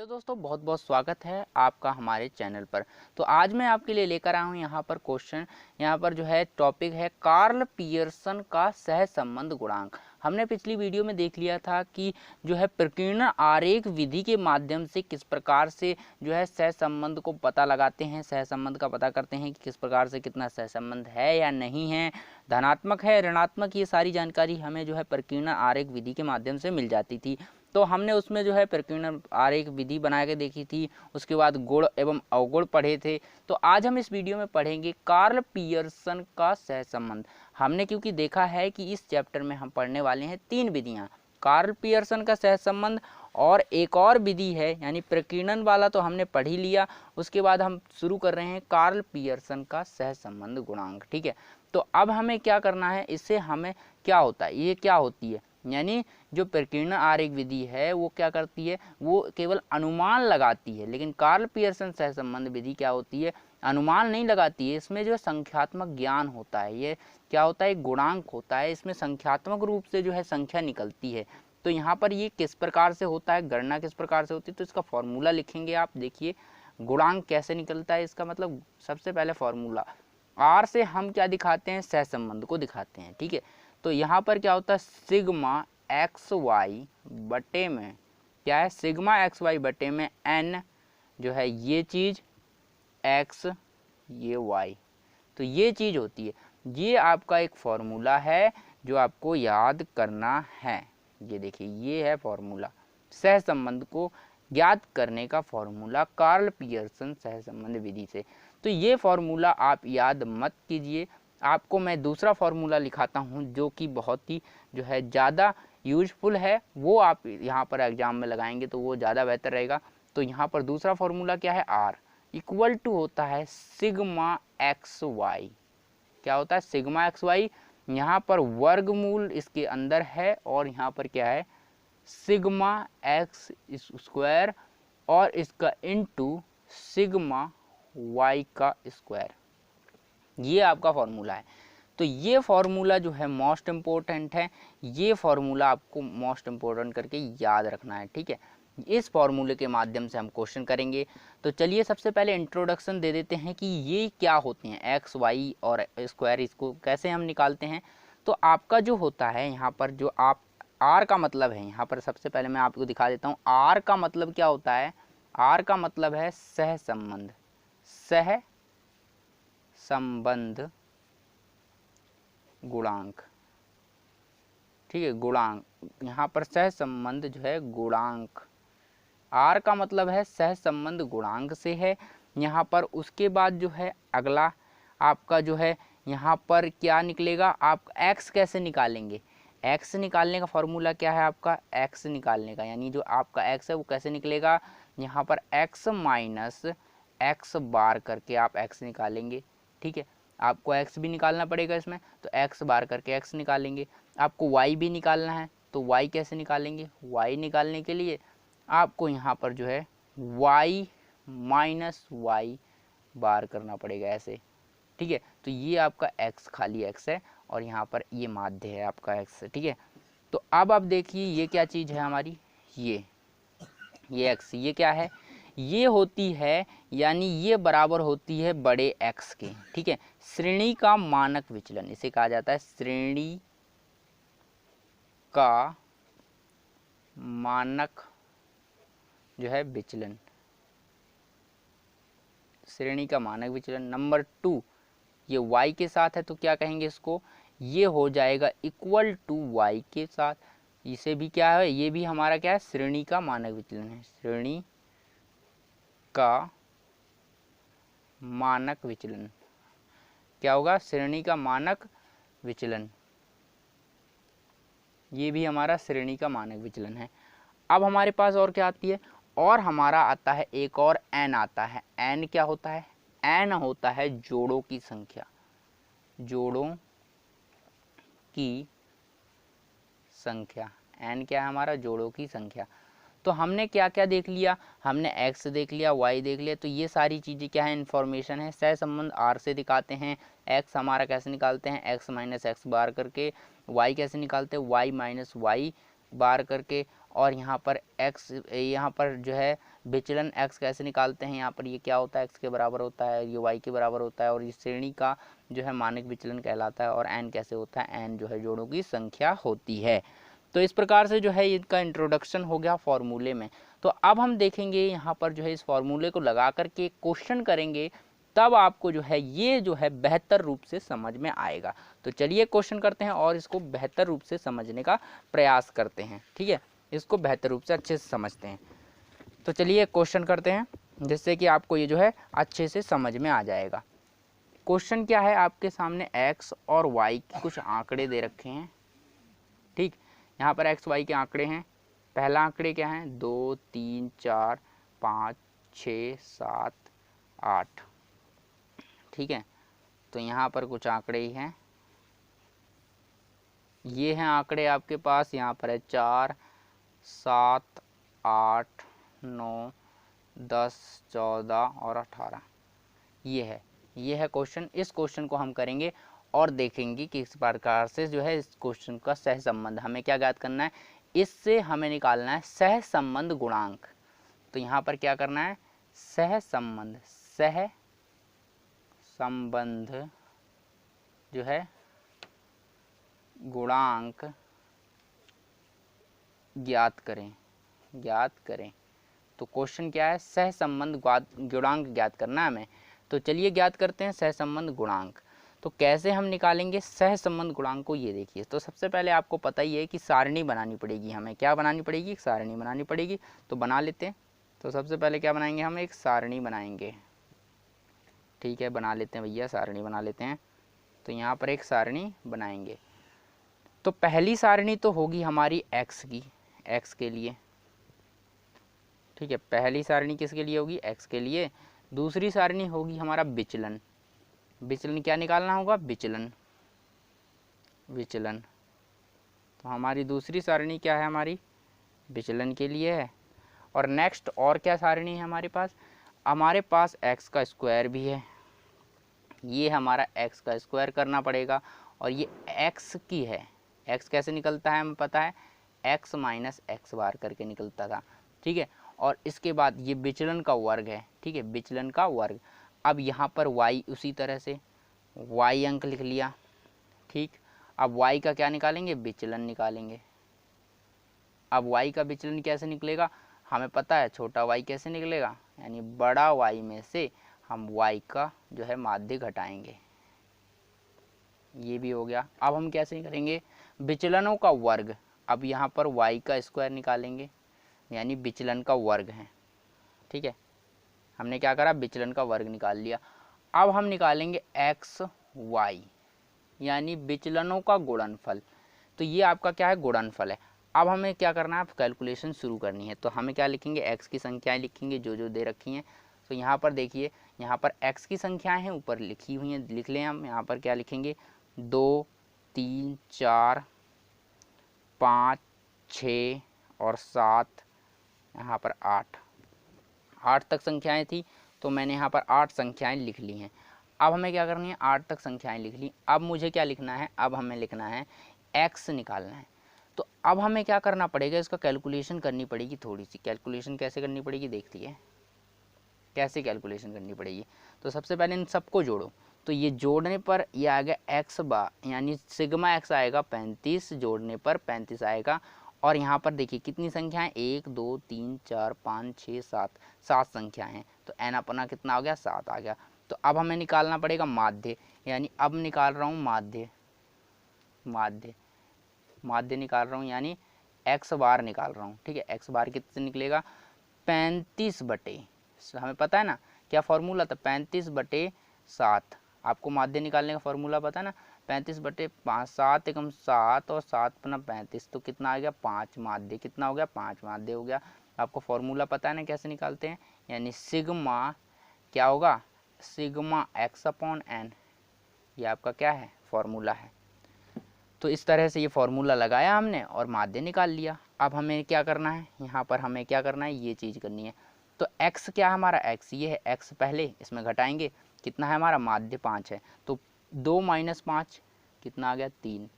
दोस्तों, बहुत बहुत स्वागत है आपका हमारे चैनल पर। तो आज मैं आपके लिए लेकर आया हूँ यहाँ पर क्वेश्चन। यहाँ पर जो है टॉपिक है कार्ल पियर्सन का सहसंबंध गुणांक। हमने पिछली वीडियो में देख लिया था कि जो है प्रकीर्णन आरेख विधि के माध्यम से किस प्रकार से जो है सहसंबंध को पता लगाते हैं, सहसंबंध का पता करते हैं कि किस प्रकार से कितना सहसंबंध है या नहीं है, धनात्मक है ऋणात्मक, ये सारी जानकारी हमें जो है प्रकीर्णन आरेख विधि के माध्यम से मिल जाती थी। तो हमने उसमें जो है प्रकीर्णन आरेख विधि बना के देखी थी, उसके बाद गुण एवं अवगुण पढ़े थे। तो आज हम इस वीडियो में पढ़ेंगे कार्ल पियर्सन का सहसंबंध। हमने क्योंकि देखा है कि इस चैप्टर में हम पढ़ने वाले हैं 3 विधियां, कार्ल पियर्सन का सहसंबंध और एक और विधि है, यानी प्रकीर्णन वाला तो हमने पढ़ ही लिया। उसके बाद हम शुरू कर रहे हैं कार्ल पियर्सन का सहसंबंध गुणांक। ठीक है, तो अब हमें क्या करना है, इससे हमें क्या होता है, ये क्या होती है, यानी जो प्रकीर्णन आरेख विधि है वो क्या करती है, वो केवल अनुमान लगाती है। लेकिन कार्ल पियर्सन सहसंबंध विधि क्या होती है, अनुमान नहीं लगाती है। इसमें जो संख्यात्मक ज्ञान होता है, ये क्या होता है, एक गुणांक होता है। इसमें संख्यात्मक रूप से जो है संख्या निकलती है। तो यहाँ पर ये किस प्रकार से होता है, गणना किस प्रकार से होती है, तो इसका फॉर्मूला लिखेंगे आप। देखिए गुणांक कैसे निकलता है, इसका मतलब सबसे पहले फॉर्मूला आर से हम क्या दिखाते हैं, सहसंबंध को दिखाते हैं। ठीक है, तो यहाँ पर क्या होता है, सिग्मा एक्स वाई बटे में क्या है, सिग्मा एक्स वाई बटे में एन जो है ये चीज एक्स ये वाई, तो ये चीज होती है। ये आपका एक फॉर्मूला है जो आपको याद करना है। ये देखिए ये है फॉर्मूला, सहसंबंध को ज्ञात करने का फॉर्मूला कार्ल पियर्सन सहसंबंध विधि से। तो ये फॉर्मूला आप याद मत कीजिए, आपको मैं दूसरा फॉर्मूला लिखाता हूँ जो कि बहुत ही जो है ज़्यादा यूजफुल है, वो आप यहाँ पर एग्जाम में लगाएंगे तो वो ज़्यादा बेहतर रहेगा। तो यहाँ पर दूसरा फॉर्मूला क्या है, आर इक्वल टू होता है सिग्मा एक्स वाई। क्या होता है, सिग्मा एक्स वाई, यहाँ पर वर्गमूल इसके अंदर है और यहाँ पर क्या है, सिग्मा एक्स स्क्वायर और इसका इनटू सिग्मा वाई का स्क्वायर, ये आपका फॉर्मूला है। तो ये फॉर्मूला जो है मोस्ट इम्पोर्टेंट है, ये फॉर्मूला आपको मोस्ट इम्पोर्टेंट करके याद रखना है। ठीक है, इस फॉर्मूले के माध्यम से हम क्वेश्चन करेंगे। तो चलिए सबसे पहले इंट्रोडक्शन दे देते हैं कि ये क्या होते हैं, एक्स वाई और स्क्वायर, इसको कैसे हम निकालते हैं। तो आपका जो होता है यहाँ पर जो आप आर का मतलब है, यहाँ पर सबसे पहले मैं आपको दिखा देता हूँ आर का मतलब क्या होता है। आर का मतलब है सहसंबंध, सहसंबंध गुणांक। ठीक है, गुणांक, यहाँ पर सहसंबंध जो है गुणांक, आर का मतलब है सहसंबंध गुणांक से है यहाँ पर। उसके बाद जो है अगला आपका जो है यहाँ पर क्या निकलेगा, आप एक्स कैसे निकालेंगे, एक्स निकालने का फॉर्मूला क्या है आपका, एक्स निकालने का, यानी जो आपका एक्स है वो कैसे निकलेगा, यहाँ पर एक्स माइनस एक्स बार करके आप एक्स निकालेंगे। ठीक है, आपको एक्स भी निकालना पड़ेगा इसमें, तो एक्स बार करके एक्स निकालेंगे। आपको वाई भी निकालना है, तो वाई कैसे निकालेंगे, वाई निकालने के लिए आपको यहाँ पर जो है वाई माइनस वाई बार करना पड़ेगा ऐसे। ठीक है, तो ये आपका एक्स खाली एक्स है और यहाँ पर ये माध्य है आपका एक्स। ठीक है, तो अब आप देखिए ये क्या चीज़ है हमारी, ये एक्स, ये क्या है, ये होती है, यानी ये बराबर होती है बड़े एक्स के। ठीक है, श्रेणी का मानक विचलन इसे कहा जाता है, श्रेणी का मानक जो है विचलन, श्रेणी का मानक विचलन। नंबर 2 ये y के साथ है तो क्या कहेंगे इसको, ये हो जाएगा इक्वल टू y के साथ। इसे भी क्या है, ये भी हमारा क्या है, श्रेणी का मानक विचलन है, श्रेणी का मानक विचलन। क्या होगा, श्रेणी का मानक विचलन, ये भी हमारा श्रेणी का मानक विचलन है। अब हमारे पास और क्या आती है, और हमारा आता है एक और n आता है। n क्या होता है, n होता है जोड़ों की संख्या, जोड़ों की संख्या, n क्या है हमारा, जोड़ों की संख्या। तो हमने क्या क्या देख लिया, हमने x देख लिया, y देख लिया, तो ये सारी चीज़ें क्या है, इन्फॉर्मेशन है। सहसंबंध r से दिखाते हैं, x हमारा कैसे निकालते हैं, x माइनस एक्स बार करके, y कैसे निकालते हैं, y माइनस वाई बार करके, और यहाँ पर x, यहाँ पर जो है विचलन x कैसे निकालते हैं, यहाँ पर ये क्या होता है x के बराबर होता है, ये y के बराबर होता है, और ये श्रेणी का जो है मानक विचलन कहलाता है। और n कैसे होता है, n जो है जोड़ों की संख्या होती है। तो इस प्रकार से जो है इनका इंट्रोडक्शन हो गया फॉर्मूले में। तो अब हम देखेंगे यहाँ पर जो है इस फॉर्मूले को लगा करके क्वेश्चन करेंगे, तब आपको जो है ये जो है बेहतर रूप से समझ में आएगा। तो चलिए क्वेश्चन करते हैं और इसको बेहतर रूप से समझने का प्रयास करते हैं। ठीक है, इसको बेहतर रूप से अच्छे से समझते हैं। तो चलिए क्वेश्चन करते हैं जिससे कि आपको ये जो है अच्छे से समझ में आ जाएगा। क्वेश्चन क्या है, आपके सामने x और y के कुछ आंकड़े दे रखे हैं। ठीक, यहाँ पर x y के आंकड़े हैं। पहला आंकड़े क्या है, 2 3 4 5 6 7 8। ठीक है, तो यहाँ पर कुछ आंकड़े ही हैं, ये हैं आंकड़े आपके पास। यहाँ पर है 4 7 8 9 10 14 और 18। ये है क्वेश्चन। इस क्वेश्चन को हम करेंगे और देखेंगे कि किस प्रकार से जो है इस क्वेश्चन का सहसंबंध, हमें क्या ज्ञात करना है, इससे हमें निकालना है सहसंबंध गुणांक। तो यहाँ पर क्या करना है, सहसंबंध, सहसंबंध जो है गुणांक ज्ञात करें। तो क्वेश्चन क्या है, सहसंबंध गुणांक ज्ञात करना है हमें। तो चलिए ज्ञात करते हैं सहसंबंध गुणांक। तो कैसे हम निकालेंगे सहसंबंध गुणांक को, ये देखिए। तो सबसे पहले आपको पता ही है कि सारणी बनानी पड़ेगी, हमें क्या बनानी पड़ेगी, सारणी बनानी पड़ेगी। तो बना लेते हैं। तो सबसे पहले क्या बनाएंगे, हम एक सारणी बनाएंगे। ठीक है, बना लेते हैं भैया, सारणी बना लेते हैं। तो यहाँ पर एक सारणी बनाएंगे। तो पहली सारणी तो होगी हमारी x की, x के लिए। ठीक है, पहली सारणी किसके लिए होगी, x के लिए। दूसरी सारणी होगी हमारा विचलन। विचलन क्या निकालना होगा, विचलन। तो हमारी दूसरी सारणी क्या है, हमारी विचलन के लिए है। और नेक्स्ट और क्या सारणी है हमारे पास, हमारे पास x का स्क्वायर भी है। ये हमारा x का स्क्वायर करना पड़ेगा, और ये x की है। x कैसे निकलता है हमें पता है, x माइनस एक्स बार करके निकलता था। ठीक है, और इसके बाद ये विचलन का वर्ग है। ठीक है, विचलन का वर्ग। अब यहाँ पर y उसी तरह से y अंक लिख लिया। ठीक, अब y का क्या निकालेंगे, विचलन निकालेंगे। अब y का विचलन कैसे निकलेगा, हमें पता है छोटा y कैसे निकलेगा, यानी बड़ा y में से हम y का जो है माध्य घटाएंगे। ये भी हो गया। अब हम कैसे करेंगे, विचलनों का वर्ग। अब यहाँ पर y का स्क्वायर निकालेंगे, यानी विचलन का वर्ग है। ठीक है, हमने क्या करा, विचलन का वर्ग निकाल लिया। अब हम निकालेंगे x y, यानी विचलनों का गुणनफल। तो ये आपका क्या है, गुणनफल है। अब हमें क्या करना है, कैलकुलेशन शुरू करनी है। तो हमें क्या लिखेंगे, x की संख्याएं लिखेंगे जो जो दे रखी हैं। तो यहाँ पर देखिए, यहाँ पर x की संख्याएं हैं ऊपर लिखी हुई हैं, लिख लें हम। यहाँ पर क्या लिखेंगे, 2 3 4 5 6 और 7, यहाँ पर 8 तक संख्याएं थी। तो मैंने यहाँ पर 8 संख्याएं लिख ली हैं। अब हमें क्या करनी है, 8 तक संख्याएं लिख ली। अब मुझे क्या लिखना है, अब हमें लिखना है x निकालना है। तो अब हमें क्या करना पड़ेगा, इसका कैलकुलेशन करनी पड़ेगी। थोड़ी सी कैलकुलेशन कैसे करनी पड़ेगी, देखिए कैसे कैलकुलेशन करनी पड़ेगी। तो सबसे पहले इन सबको जोड़ो। तो ये जोड़ने पर ये आ गया x बार, यानी सिग्मा x आएगा 35, जोड़ने पर 35 आएगा। और यहाँ पर देखिए कितनी संख्याएं, 1 2 3 4 5 6 7 संख्याएं हैं। तो n अपना कितना आ गया, 7 आ गया। तो अब हमें निकालना पड़ेगा माध्य, यानी अब निकाल रहा हूँ माध्य निकाल रहा हूँ, यानी x बार निकाल रहा हूँ। ठीक है, x बार कितने निकलेगा, 35 बटे, हमें पता है ना क्या फॉर्मूला था, 35/7। आपको माध्य निकालने का फॉर्मूला पता है ना, 35/5, 7 एकम 7 और 7 पना 35। तो कितना आ गया, 5 माध्य। कितना हो गया, 5 माध्य हो गया। आपको फॉर्मूला पता है ना कैसे निकालते हैं, यानी सिग्मा क्या होगा, सिग्मा x/n। ये आपका क्या है, फॉर्मूला है। तो इस तरह से ये फॉर्मूला लगाया हमने और माध्य निकाल लिया। अब हमें क्या करना है, यहाँ पर हमें क्या करना है, ये चीज़ करनी है। तो x क्या है हमारा, x ये है, x पहले इसमें घटाएंगे। कितना है हमारा, माध्य 5 है। तो 2 - 5 कितना आ गया, 3।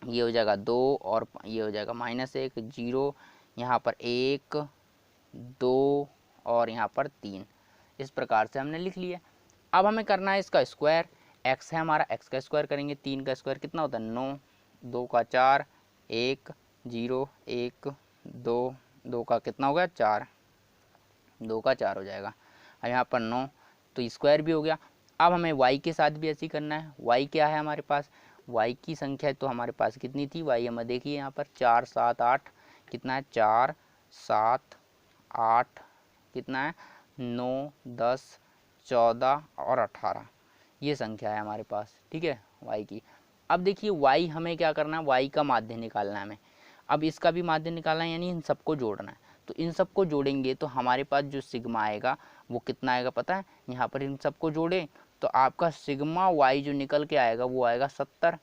ये हो जाएगा 2 और ये हो जाएगा -1, 0 यहाँ पर 1 2 और यहाँ पर 3। इस प्रकार से हमने लिख लिया। अब हमें करना है इसका स्क्वायर। x है हमारा, x का स्क्वायर करेंगे। 3 का स्क्वायर कितना होता है 9, 2 का 4, 1 0 1 2, 2 का कितना हो गया 4, 2 का 4 हो जाएगा। अब यहाँ पर 9 तो स्क्वायर भी हो गया। अब हमें y के साथ भी ऐसे ही करना है। y क्या है हमारे पास, y की संख्या तो हमारे पास कितनी थी, y हमें देखिए यहाँ पर 4 7 8 कितना है 4 7 8 कितना है 9 10 14 और 18, ये संख्या है हमारे पास, ठीक है y की। अब देखिए y हमें क्या करना है, y का माध्य निकालना है हमें। अब इसका भी माध्य निकालना है, यानी इन सबको जोड़ना है। तो इन सबको जोड़ेंगे तो हमारे पास जो सिग्मा आएगा वो कितना आएगा पता है, यहाँ पर इन सबको जोड़ें तो आपका सिग्मा y जो निकल के आएगा वो आएगा 70।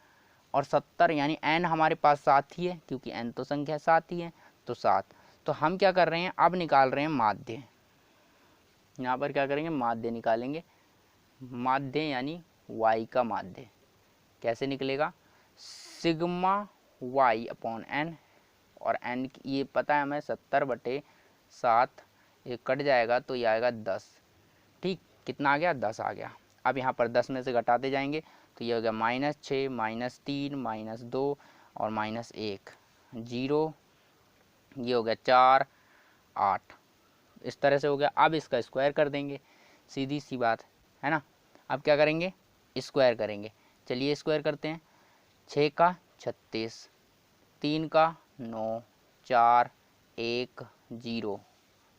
और 70 यानी n हमारे पास 7 ही है, क्योंकि n तो संख्या 7 ही है, तो 7। तो हम क्या कर रहे हैं, अब निकाल रहे हैं माध्य। यहाँ पर क्या करेंगे, माध्य निकालेंगे। माध्य यानी y का माध्य कैसे निकलेगा, सिग्मा y अपॉन n, और n ये पता है हमें 70/7, ये कट जाएगा तो ये आएगा 10। ठीक, कितना आ गया 10 आ गया। अब यहाँ पर 10 में से घटाते जाएंगे तो ये हो गया -6 -3 -2 और -1 0, ये हो गया 4 8, इस तरह से हो गया। अब इसका स्क्वायर कर देंगे, सीधी सी बात है ना। अब क्या करेंगे, स्क्वायर करेंगे। चलिए स्क्वायर करते हैं। 6 का 36, 3 का 9, 4 1 0,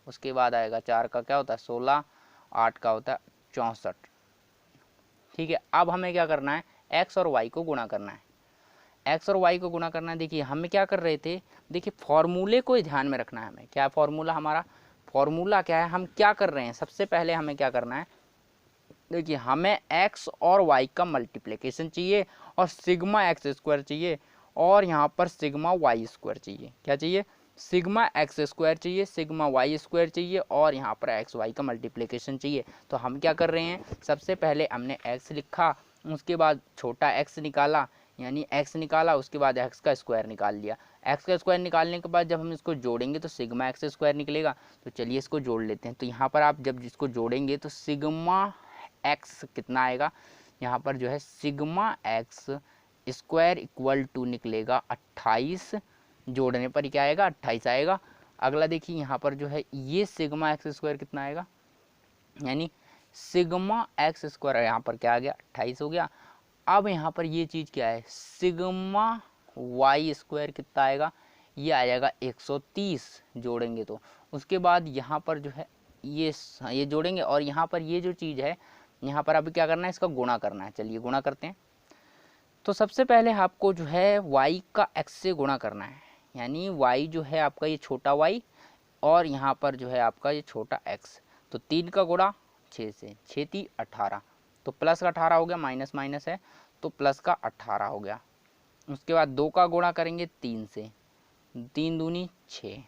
उसके बाद आएगा 4 का क्या होता है 16, 8 का होता है 64। ठीक है, अब हमें क्या करना है, x और y को गुणा करना है। x और y को गुणा करना है। देखिए हमें क्या कर रहे थे, देखिए फॉर्मूले को ध्यान में रखना है हमें। क्या फॉर्मूला हमारा, फॉर्मूला क्या है, हम क्या कर रहे हैं, सबसे पहले हमें क्या करना है, देखिए हमें x और y का मल्टीप्लिकेशन चाहिए और सिग्मा एक्स स्क्वायर चाहिए, और यहाँ पर सिग्मा वाई स्क्वायर चाहिए। क्या चाहिए, सिग्मा एक्स स्क्वायर चाहिए, सिग्मा वाई स्क्वायर चाहिए, और यहाँ पर एक्स वाई का मल्टीप्लिकेशन चाहिए। तो हम क्या कर रहे हैं, सबसे पहले हमने x लिखा, उसके बाद छोटा x निकाला, यानी x निकाला, उसके बाद x का स्क्वायर निकाल लिया। x का स्क्वायर निकालने के बाद जब हम इसको जोड़ेंगे तो सिग्मा एक्स स्क्वायर निकलेगा। तो चलिए इसको जोड़ लेते हैं। तो यहाँ पर आप जब इसको जोड़ेंगे तो सिग्मा एक्स कितना आएगा, यहाँ पर जो है sigma x square equal to निकलेगा 28, जोड़ने पर क्या आएगा 28 आएगा। अगला देखिए यहाँ पर जो है ये सिग्मा एक्स स्क्वायर कितना आएगा, यानी सिग्मा एक्स स्क्वायर यहाँ पर क्या आ गया 28 हो गया। अब यहाँ पर ये चीज़ क्या है, सिग्मा वाई स्क्वायर कितना आएगा, ये आ जाएगा 130, जोड़ेंगे तो। उसके बाद यहाँ पर जो है ये जोड़ेंगे, और यहाँ पर ये जो चीज़ है यहाँ पर अभी क्या करना है, इसका गुणा करना है। चलिए गुणा करते हैं। तो सबसे पहले आपको जो है y का x से गुणा करना है, यानी y जो है आपका ये छोटा y, और यहाँ पर जो है आपका ये छोटा x। तो 3 का गुणा 6 से, 6 3 18, तो प्लस का 18 हो गया, माइनस माइनस है तो प्लस का 18 हो गया। उसके बाद 2 का गुणा करेंगे 3 से, 3 दूनी 6,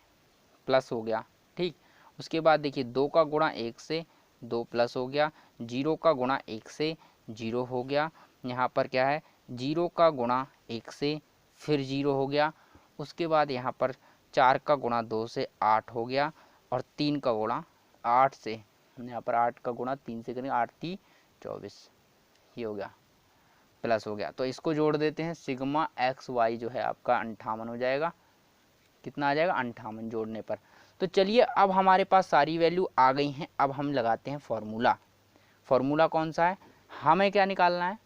प्लस हो गया। ठीक, उसके बाद देखिए 2 का गुणा 1 से, 2 प्लस हो गया। 0 का गुणा 1 से, 0 हो गया। यहाँ पर क्या है, 0 का गुणा 1 से फिर 0 हो गया। उसके बाद यहाँ पर 4 का गुणा 2 से 8 हो गया, और 3 का गुणा 8 से, यहाँ पर 8 का गुणा 3 से करेंगे, 8 3 24, ये हो गया, प्लस हो गया। तो इसको जोड़ देते हैं, सिग्मा एक्स वाई जो है आपका 58 हो जाएगा। कितना आ जाएगा 58 जोड़ने पर। तो चलिए अब हमारे पास सारी वैल्यू आ गई हैं। अब हम लगाते हैं फॉर्मूला। फॉर्मूला कौन सा है, हमें क्या निकालना है,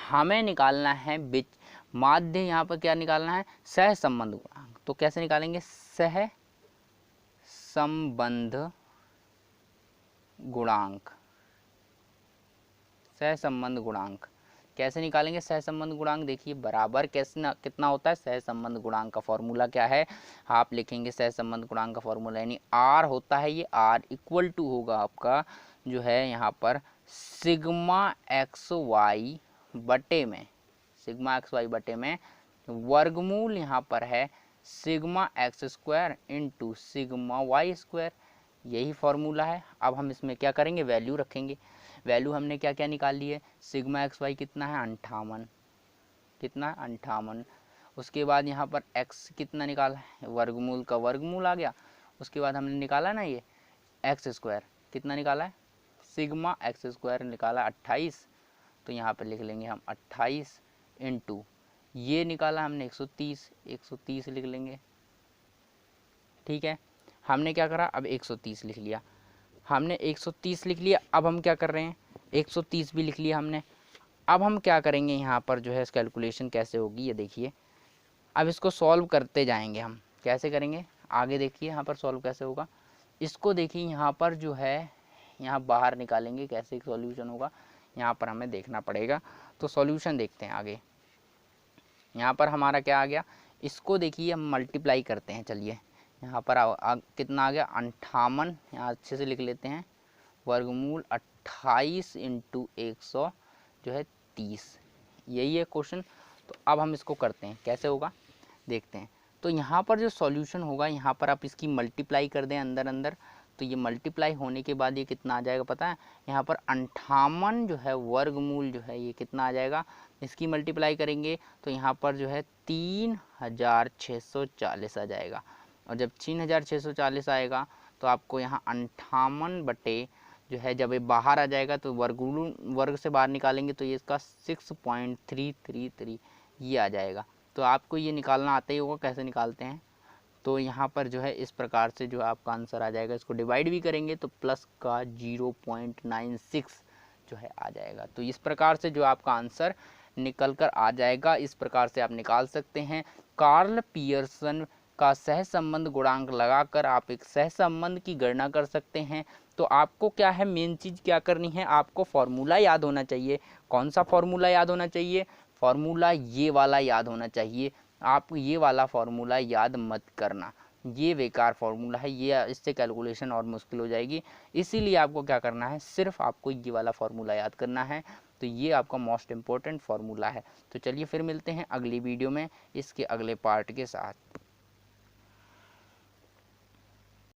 हमें निकालना है बीच माध्य। यहाँ पर क्या निकालना है, सहसंबंध गुणांक। तो कैसे निकालेंगे, सहसंबंध गुणांक। सहसंबंध गुणांक कैसे निकालेंगे, सहसंबंध गुणांक देखिए बराबर कैसे कितना होता है, सहसंबंध गुणांक का फॉर्मूला क्या है, आप लिखेंगे सहसंबंध गुणांक का फॉर्मूला, यानी आर होता है ये, आर इक्वल टू होगा आपका जो है यहाँ पर सिग्मा एक्स वाई बटे में, सिग्मा एक्स वाई बटे में वर्गमूल यहाँ पर है sigma x square into sigma y square, यही फॉर्मूला है। अब हम इसमें क्या करेंगे, वैल्यू रखेंगे। वैल्यू हमने क्या क्या निकाल ली है, सिग्मा एक्स वाई कितना है 58, कितना 58, उसके बाद यहाँ पर x कितना निकाला है, वर्गमूल का वर्गमूल आ गया। उसके बाद हमने निकाला ना ये एक्स स्क्वायर, कितना निकाला है, सिग्मा एक्स स्क्वायर निकाला 28। तो यहाँ पर लिख लेंगे हम 28 इंटू ये निकाला हमने 130 लिख लेंगे। ठीक है, हमने क्या करा, अब 130 लिख लिया, हमने 130 लिख लिया। अब हम क्या कर रहे हैं, 130 भी लिख लिया हमने। अब हम क्या करेंगे, यहाँ पर जो है कैलकुलेशन कैसे होगी ये देखिए। अब इसको सॉल्व करते जाएंगे हम, कैसे करेंगे आगे देखिए, यहाँ पर सॉल्व कैसे होगा। इसको देखिए यहाँ पर जो है, यहाँ बाहर निकालेंगे, कैसे सॉल्यूशन होगा यहाँ पर हमें देखना पड़ेगा। तो सॉल्यूशन देखते हैं आगे। यहाँ पर हमारा क्या आ गया, इसको देखिए हम मल्टीप्लाई करते हैं। चलिए यहाँ पर कितना आ गया 58, यहाँ अच्छे से लिख लेते हैं, वर्गमूल 28 इंटू 100 जो है 30, यही है क्वेश्चन। तो अब हम इसको करते हैं, कैसे होगा देखते हैं। तो यहाँ पर जो सॉल्यूशन होगा, यहाँ पर आप इसकी मल्टीप्लाई कर दें अंदर अंदर, तो ये मल्टीप्लाई होने के बाद ये कितना आ जाएगा पता है, यहाँ पर 58 जो है वर्गमूल जो है ये कितना आ जाएगा, इसकी मल्टीप्लाई करेंगे तो यहाँ पर जो है 3640 आ जाएगा। और जब 3640 आएगा तो आपको यहाँ 58 बटे जो है, जब ये बाहर आ जाएगा तो वर्ग से बाहर निकालेंगे तो ये इसका 6.333 ये आ जाएगा। तो आपको ये निकालना आता ही होगा, कैसे निकालते हैं। तो यहाँ पर जो है इस प्रकार से जो आपका आंसर आ जाएगा, इसको डिवाइड भी करेंगे तो प्लस का 0.96 जो है आ जाएगा। तो इस प्रकार से जो आपका आंसर निकल कर आ जाएगा, इस प्रकार से आप निकाल सकते हैं। कार्ल पियर्सन का सहसंबंध गुणांक लगाकर आप एक सहसंबंध की गणना कर सकते हैं। तो आपको क्या है, मेन चीज़ क्या करनी है, आपको फॉर्मूला याद होना चाहिए। कौन सा फॉर्मूला याद होना चाहिए, फॉर्मूला ये वाला याद होना चाहिए। आप ये वाला फॉर्मूला याद मत करना, ये बेकार फॉर्मूला है, ये इससे कैलकुलेशन और मुश्किल हो जाएगी। इसीलिए आपको क्या करना है, सिर्फ आपको ये वाला फॉर्मूला याद करना है। तो ये आपका मोस्ट इम्पोर्टेंट फॉर्मूला है। तो चलिए फिर मिलते हैं अगली वीडियो में इसके अगले पार्ट के साथ।